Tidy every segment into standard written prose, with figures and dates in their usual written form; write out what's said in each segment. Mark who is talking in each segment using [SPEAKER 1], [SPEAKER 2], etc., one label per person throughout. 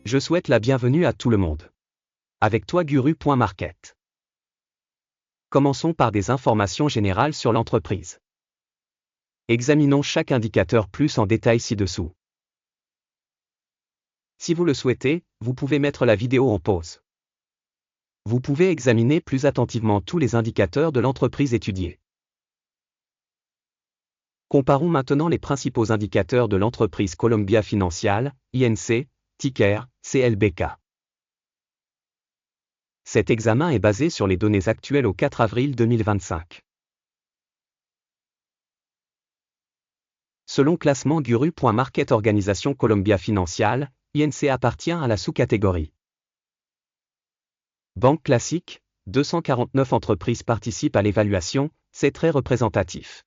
[SPEAKER 1] Je souhaite la bienvenue à tout le monde. Avec toi Guru.market. Commençons par des informations générales sur l'entreprise. Examinons chaque indicateur plus en détail ci-dessous. Si vous le souhaitez, vous pouvez mettre la vidéo en pause. Vous pouvez examiner plus attentivement tous les indicateurs de l'entreprise étudiée. Comparons maintenant les principaux indicateurs de l'entreprise Columbia Financial, INC, ticker, CLBK. Cet examen est basé sur les données actuelles au 4 avril 2025. Selon classement Guru.market, organisation Columbia Financial, INC appartient à la sous-catégorie Banque classique, 249 entreprises participent à l'évaluation, c'est très représentatif.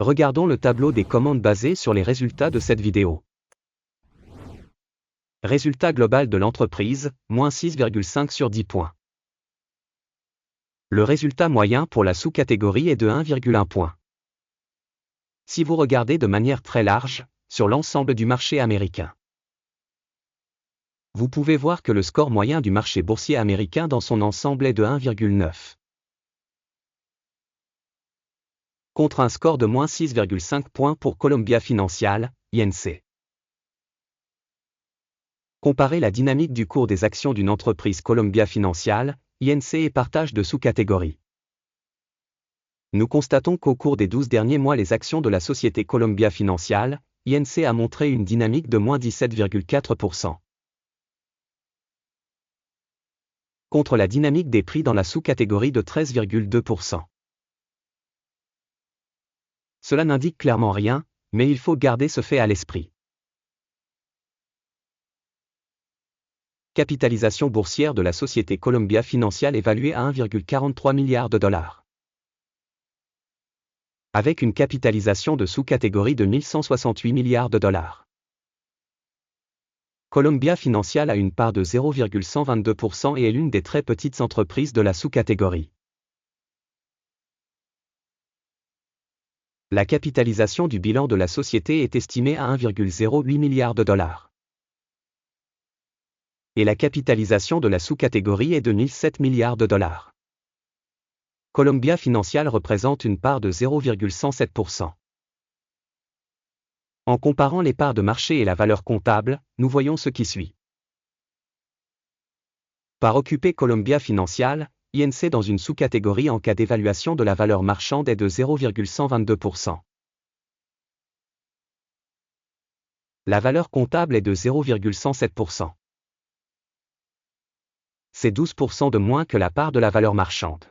[SPEAKER 1] Regardons le tableau des commandes basé sur les résultats de cette vidéo. Résultat global de l'entreprise, moins 6,5 sur 10 points. Le résultat moyen pour la sous-catégorie est de 1,1 point. Si vous regardez de manière très large, sur l'ensemble du marché américain, vous pouvez voir que le score moyen du marché boursier américain dans son ensemble est de 1,9. Contre un score de moins 6,5 points pour Columbia Financial, INC. Comparez la dynamique du cours des actions d'une entreprise Columbia Financial, INC et partage de sous-catégories. Nous constatons qu'au cours des 12 derniers mois les actions de la société Columbia Financial, INC a montré une dynamique de moins 17,4%. Contre la dynamique des prix dans la sous-catégorie de 13,2%. Cela n'indique clairement rien, mais il faut garder ce fait à l'esprit. Capitalisation boursière de la société Columbia Financial évaluée à 1,43 milliard de dollars. Avec une capitalisation de sous-catégorie de 1168 milliards de dollars. Columbia Financial a une part de 0,122% et est l'une des très petites entreprises de la sous-catégorie. La capitalisation du bilan de la société est estimée à 1,08 milliard de dollars. Et la capitalisation de la sous-catégorie est de 1007 milliards de dollars. Columbia Financial représente une part de 0,107%. En comparant les parts de marché et la valeur comptable, nous voyons ce qui suit. Part occupée Columbia Financial, INC dans une sous-catégorie en cas d'évaluation de la valeur marchande est de 0,122%. La valeur comptable est de 0,107%. C'est 12% de moins que la part de la valeur marchande.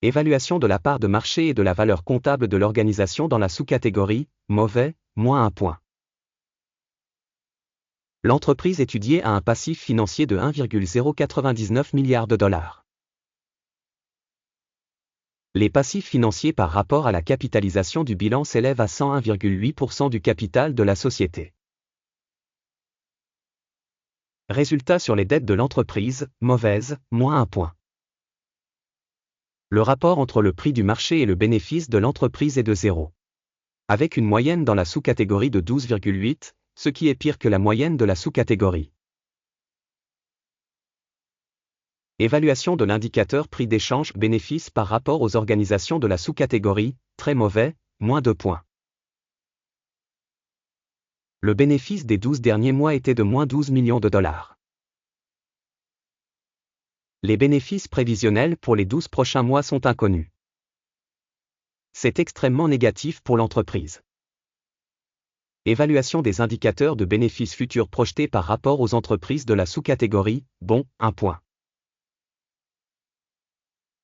[SPEAKER 1] Évaluation de la part de marché et de la valeur comptable de l'organisation dans la sous-catégorie, mauvais, moins 1 point. L'entreprise étudiée a un passif financier de 1,099 milliard de dollars. Les passifs financiers par rapport à la capitalisation du bilan s'élèvent à 101,8% du capital de la société. Résultat sur les dettes de l'entreprise, mauvaise, moins 1 point. Le rapport entre le prix du marché et le bénéfice de l'entreprise est de 0. Avec une moyenne dans la sous-catégorie de 12,8, ce qui est pire que la moyenne de la sous-catégorie. Évaluation de l'indicateur prix d'échange bénéfice par rapport aux organisations de la sous-catégorie, très mauvais, moins 2 points. Le bénéfice des 12 derniers mois était de moins 12 millions de dollars. Les bénéfices prévisionnels pour les 12 prochains mois sont inconnus. C'est extrêmement négatif pour l'entreprise. Évaluation des indicateurs de bénéfices futurs projetés par rapport aux entreprises de la sous-catégorie, bon, 1 point.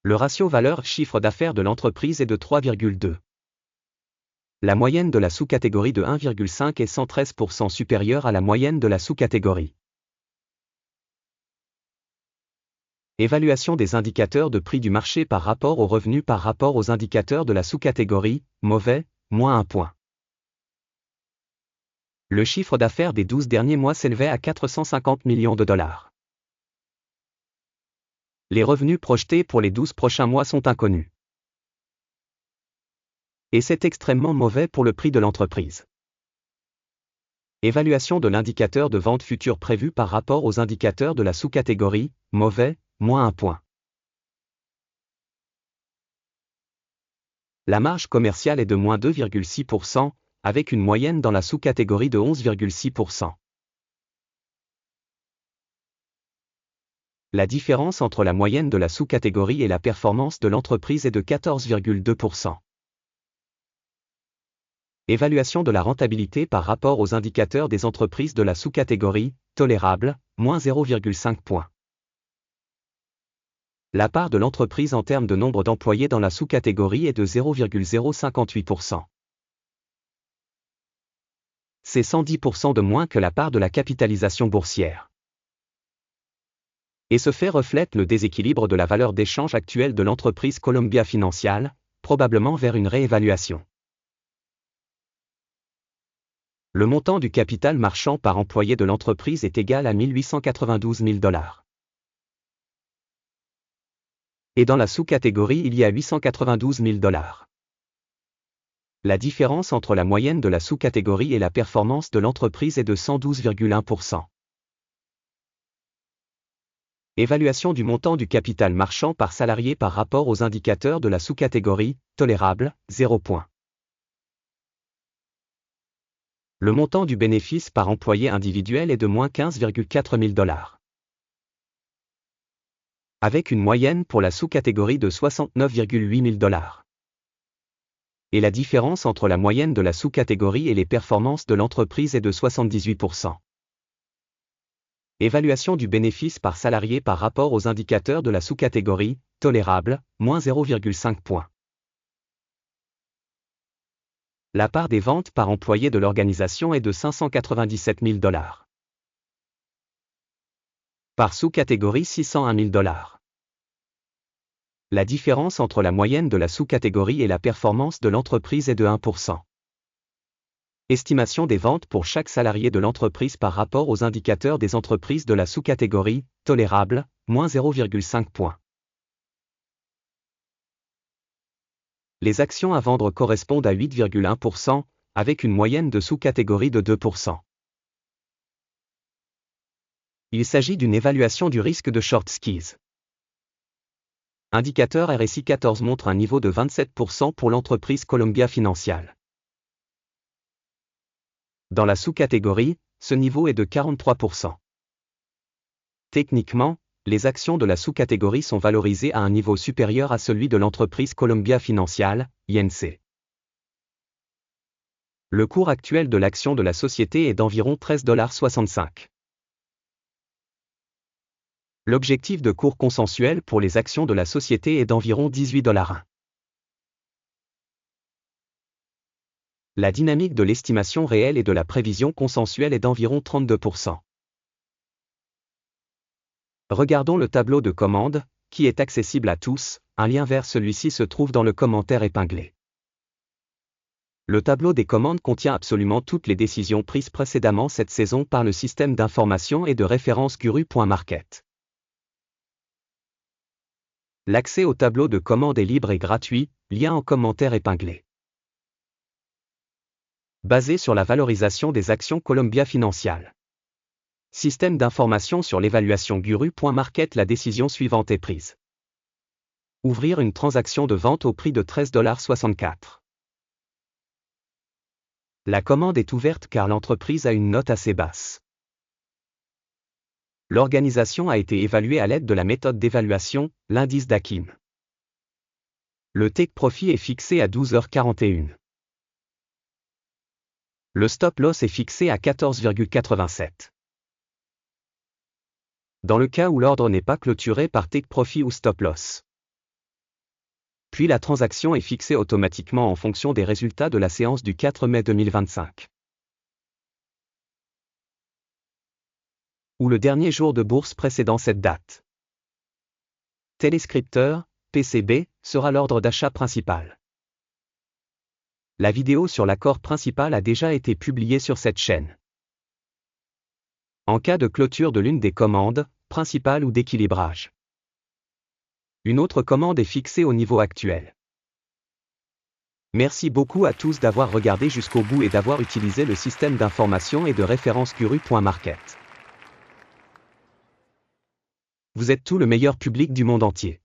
[SPEAKER 1] Le ratio valeur-chiffre d'affaires de l'entreprise est de 3,2. La moyenne de la sous-catégorie de 1,5 est 113% supérieure à la moyenne de la sous-catégorie. Évaluation des indicateurs de prix du marché par rapport aux revenus par rapport aux indicateurs de la sous-catégorie, mauvais, moins 1 point. Le chiffre d'affaires des 12 derniers mois s'élevait à 450 millions de dollars. Les revenus projetés pour les 12 prochains mois sont inconnus. Et c'est extrêmement mauvais pour le prix de l'entreprise. Évaluation de l'indicateur de vente future prévu par rapport aux indicateurs de la sous-catégorie, mauvais, -1 point. La marge commerciale est de -2,6%, avec une moyenne dans la sous-catégorie de 11,6%. La différence entre la moyenne de la sous-catégorie et la performance de l'entreprise est de 14,2%. Évaluation de la rentabilité par rapport aux indicateurs des entreprises de la sous-catégorie, tolérable, -0,5 points. La part de l'entreprise en termes de nombre d'employés dans la sous-catégorie est de 0,058%. C'est 110% de moins que la part de la capitalisation boursière. Et ce fait reflète le déséquilibre de la valeur d'échange actuelle de l'entreprise Columbia Financial, probablement vers une réévaluation. Le montant du capital marchand par employé de l'entreprise est égal à 1 892 000 $. Et dans la sous-catégorie il y a 892 000 $. La différence entre la moyenne de la sous-catégorie et la performance de l'entreprise est de 112,1%. Évaluation du montant du capital marchand par salarié par rapport aux indicateurs de la sous-catégorie, tolérable, 0 point. Le montant du bénéfice par employé individuel est de -15,4 000 $. Avec une moyenne pour la sous-catégorie de 69,8 000 $. Et la différence entre la moyenne de la sous-catégorie et les performances de l'entreprise est de 78%. Évaluation du bénéfice par salarié par rapport aux indicateurs de la sous-catégorie, tolérable, -0,5 points. La part des ventes par employé de l'organisation est de 597 000 $. Par sous-catégorie 601 000 $. La différence entre la moyenne de la sous-catégorie et la performance de l'entreprise est de 1%. Estimation des ventes pour chaque salarié de l'entreprise par rapport aux indicateurs des entreprises de la sous-catégorie, tolérable, -0,5 points. Les actions à vendre correspondent à 8,1%, avec une moyenne de sous-catégorie de 2%. Il s'agit d'une évaluation du risque de short squeeze. Indicateur RSI 14 montre un niveau de 27% pour l'entreprise Columbia Financial. Dans la sous-catégorie, ce niveau est de 43%. Techniquement, les actions de la sous-catégorie sont valorisées à un niveau supérieur à celui de l'entreprise Columbia Financial, INC. Le cours actuel de l'action de la société est d'environ 13,65 $. L'objectif de cours consensuel pour les actions de la société est d'environ 18,1 $. La dynamique de l'estimation réelle et de la prévision consensuelle est d'environ 32%. Regardons le tableau de commande, qui est accessible à tous, un lien vers celui-ci se trouve dans le commentaire épinglé. Le tableau des commandes contient absolument toutes les décisions prises précédemment cette saison par le système d'information et de référence Guru.market. L'accès au tableau de commande est libre et gratuit, lien en commentaire épinglé. Basé sur la valorisation des actions Columbia Financial. Système d'information sur l'évaluation Guru.market. La décision suivante est prise. Ouvrir une transaction de vente au prix de 13,64 $. La commande est ouverte car l'entreprise a une note assez basse. L'organisation a été évaluée à l'aide de la méthode d'évaluation, l'indice d'Akim. Le take profit est fixé à 12h41. Le stop loss est fixé à 14,87. Dans le cas où l'ordre n'est pas clôturé par take profit ou stop loss. Puis la transaction est fixée automatiquement en fonction des résultats de la séance du 4 mai 2025. Ou le dernier jour de bourse précédant cette date. Téléscripteur, PCB, sera l'ordre d'achat principal. La vidéo sur l'accord principal a déjà été publiée sur cette chaîne. En cas de clôture de l'une des commandes, principale ou d'équilibrage. Une autre commande est fixée au niveau actuel. Merci beaucoup à tous d'avoir regardé jusqu'au bout et d'avoir utilisé le système d'information et de référence Guru.market. Vous êtes tout le meilleur public du monde entier.